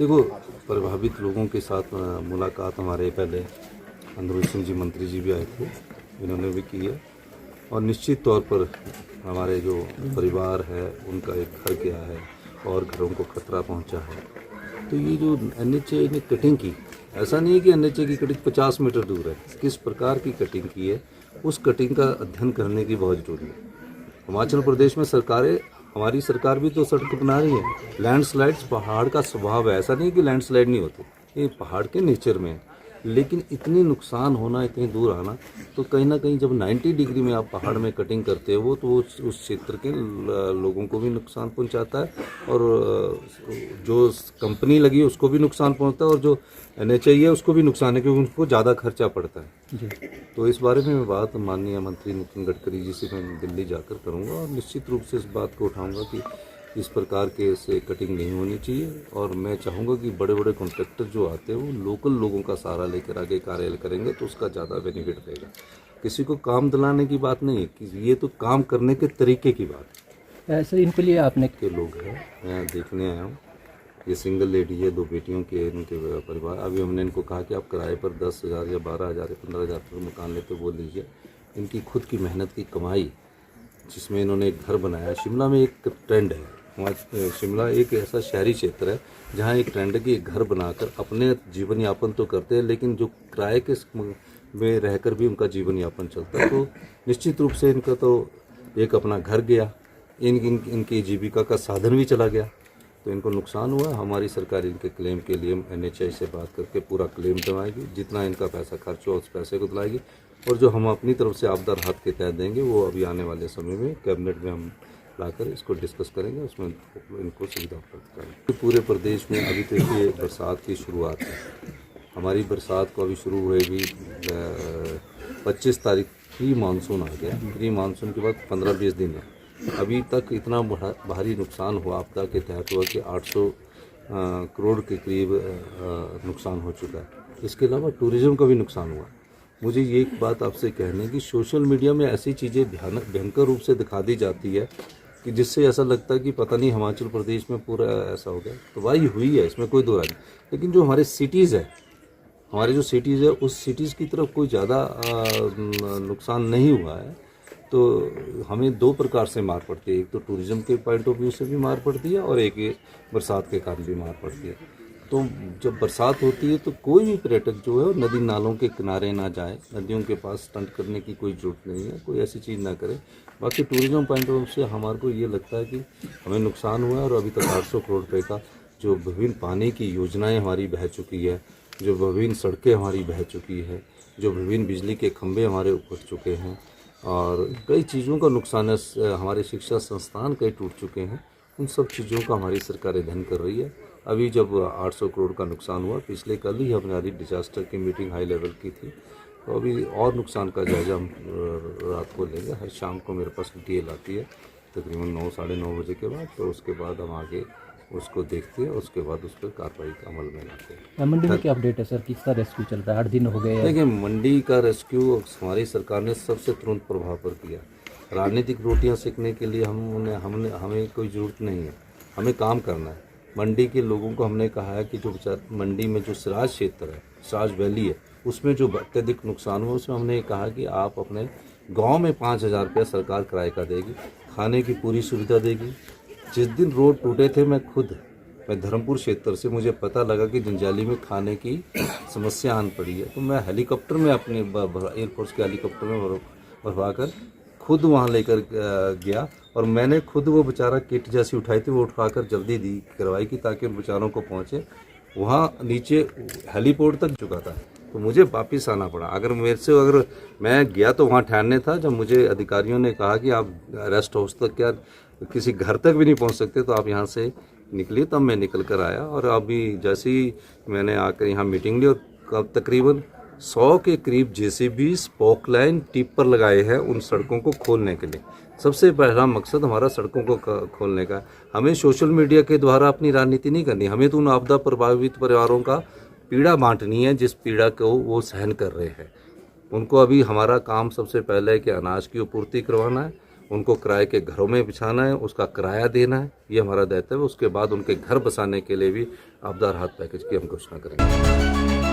देखो, प्रभावित लोगों के साथ मुलाकात हमारे पहले अंदरूनी सिंह जी मंत्री जी भी आए थे, इन्होंने भी की है। और निश्चित तौर पर हमारे जो परिवार है उनका एक घर गया है और घरों को खतरा पहुंचा है। तो ये जो NHA ने कटिंग की, ऐसा नहीं है कि NHA की कटिंग 50 मीटर दूर है, किस प्रकार की कटिंग की है उस कटिंग का अध्ययन करने की बहुत जरूरी है। हिमाचल प्रदेश में सरकारें, हमारी सरकार भी तो सड़क बना रही है। लैंडस्लाइड्स पहाड़ का स्वभाव है, ऐसा नहीं कि लैंडस्लाइड नहीं होते, ये पहाड़ के नेचर में है। लेकिन इतनी नुकसान होना, इतनी दूर आना, तो कहीं ना कहीं जब 90 डिग्री में आप पहाड़ में कटिंग करते हो तो उस क्षेत्र के लोगों को भी नुकसान पहुंचाता है और जो कंपनी लगी है उसको भी नुकसान पहुंचता है और जो NHA है उसको भी नुकसान है, क्योंकि उनको ज़्यादा खर्चा पड़ता है जी। तो इस बारे में मैं बात माननीय मंत्री नितिन गडकरी जी से मैं दिल्ली जाकर करूँगा और निश्चित रूप से इस बात को उठाऊँगा कि इस प्रकार के से कटिंग नहीं होनी चाहिए। और मैं चाहूँगा कि बड़े बड़े कॉन्ट्रैक्टर जो आते हैं वो लोकल लोगों का सहारा लेकर आगे कार्य करेंगे तो उसका ज़्यादा बेनिफिट रहेगा। किसी को काम दिलाने की बात नहीं है, कि ये तो काम करने के तरीके की बात है। सर, इनके लिए आपने के लोग हैं, मैं देखने आया हूँ। ये सिंगल लेडी है, 2 बेटियों के इनके परिवार। अभी हमने इनको कहा कि आप किराए पर 10,000 या 12,000 या 15,000 पर मकान लेते वो लीजिए। इनकी खुद की मेहनत की कमाई जिसमें इन्होंने एक घर बनाया। शिमला में एक ट्रेंड है, शिमला एक ऐसा शहरी क्षेत्र है जहाँ एक ट्रेंड है कि एक घर बनाकर अपने जीवन यापन तो करते हैं, लेकिन जो किराए के में रहकर भी उनका जीवन यापन चलता है। तो निश्चित रूप से इनका तो एक अपना घर गया, इनकी जीविका का साधन भी चला गया, तो इनको नुकसान हुआ। हमारी सरकार इनके क्लेम के लिए NHA से बात करके पूरा क्लेम दिलवाएगी, जितना इनका पैसा खर्च हुआ उस पैसे को दिलाएगी। और जो हम अपनी तरफ से आपदा राहत के तहत देंगे वो अभी आने वाले समय में कैबिनेट में हम लाकर इसको डिस्कस करेंगे, उसमें इनको सुविधा उपलब्ध करेंगे। पूरे प्रदेश में अभी तो ये बरसात की शुरुआत है, हमारी बरसात को अभी शुरू हुएगी 25 तारीख प्री मानसून आ गया। प्री मानसून के बाद 15-20 दिन है। अभी तक इतना भारी नुकसान हुआ आपदा के तहत हुआ कि 800 करोड़ के करीब नुकसान हो चुका है। इसके अलावा टूरिज्म का भी नुकसान हुआ। मुझे ये एक बात आपसे कहनी है कि सोशल मीडिया में ऐसी चीज़ें भयंकर रूप से दिखा दी जाती है कि जिससे ऐसा लगता है कि पता नहीं हिमाचल प्रदेश में पूरा ऐसा हो गया। तबाही हुई है, इसमें कोई दो राय नहीं, लेकिन जो हमारे सिटीज़ है, हमारे जो सिटीज़ है उस सिटीज़ की तरफ कोई ज़्यादा नुकसान नहीं हुआ है। तो हमें 2 प्रकार से मार पड़ती है, एक तो टूरिज्म के पॉइंट ऑफ व्यू से भी मार पड़ती है और एक बरसात के कारण भी मार पड़ती है। तो जब बरसात होती है तो कोई भी पर्यटक जो है नदी नालों के किनारे ना जाए, नदियों के पास स्टंट करने की कोई ज़रूरत नहीं है, कोई ऐसी चीज़ ना करे। बाकी टूरिज्म पॉइंट ऑफ व्यू से हमारे को ये लगता है कि हमें नुकसान हुआ है और अभी तक 800 करोड़ रुपये का जो विभिन्न पानी की योजनाएँ हमारी बह चुकी है, जो विभिन्न सड़कें हमारी बह चुकी है, जो विभिन्न बिजली के खंभे हमारे उखड़ चुके हैं और कई चीज़ों का नुकसान है, हमारे शिक्षा संस्थान कई टूट चुके हैं। उन सब चीज़ों का हमारी सरकार अध्ययन कर रही है। अभी जब 800 करोड़ का नुकसान हुआ, पिछले कल ही हमारी डिजास्टर की मीटिंग हाई लेवल की थी, तो अभी और नुकसान का जायजा हम रात को लेंगे। हर शाम को मेरे पास DL आती है तकरीबन 9 साढ़े 9 बजे के बाद, तो उसके बाद हम आगे उसको देखते हैं, उसके बाद उस पर कार्रवाई का अमल में लाते हैं। मंडी में क्या अपडेट है सर, किसका रेस्क्यू चल रहा है? 8 दिन हो गए। देखिए, मंडी का रेस्क्यू हमारी सरकार ने सबसे तुरंत प्रभाव पर किया। राजनीतिक रोटियां सेकने के लिए हमें कोई ज़रूरत नहीं है, हमें काम करना है। मंडी के लोगों को हमने कहा है कि जो मंडी में जो सिराज क्षेत्र है, सिराज वैली है, उसमें जो अत्यधिक नुकसान हुआ उसमें हमने कहा कि आप अपने गांव में 5,000 रुपया सरकार किराए का देगी, खाने की पूरी सुविधा देगी। जिस दिन रोड टूटे थे मैं धर्मपुर क्षेत्र से, मुझे पता लगा कि जंजाली में खाने की समस्या आन पड़ी है, तो मैं हेलीकॉप्टर में अपने एयरफोर्स के हेलीकॉप्टर में भरवा कर खुद वहाँ लेकर गया और मैंने खुद वो बेचारा किट जैसी उठाई थी वो उठाकर जल्दी दी करवाई की ताकि उन बेचारों को पहुँचे। वहाँ नीचे हेलीपोर्ट तक चुका था तो मुझे वापस आना पड़ा। अगर मैं गया तो वहाँ ठहरने था, जब मुझे अधिकारियों ने कहा कि आप रेस्ट हाउस तक क्या किसी घर तक भी नहीं पहुँच सकते तो आप यहाँ से निकलिए, तब मैं निकल कर आया। और अभी जैसे ही मैंने आकर यहाँ मीटिंग ली और तकरीबन 100 के करीब JCB स्पोक लाइन टिप्पर लगाए हैं उन सड़कों को खोलने के लिए। सबसे पहला मकसद हमारा सड़कों को खोलने का। हमें सोशल मीडिया के द्वारा अपनी राजनीति नहीं करनी, हमें तो उन आपदा प्रभावित परिवारों का पीड़ा बांटनी है जिस पीड़ा को वो सहन कर रहे हैं। उनको अभी हमारा काम सबसे पहले है कि अनाज की आपूर्ति करवाना है उनको किराए के घरों में बिछाना है, उसका किराया देना है, ये हमारा दायित्व है। उसके बाद उनके घर बसाने के लिए भी आपदा राहत पैकेज की हम घोषणा करेंगे।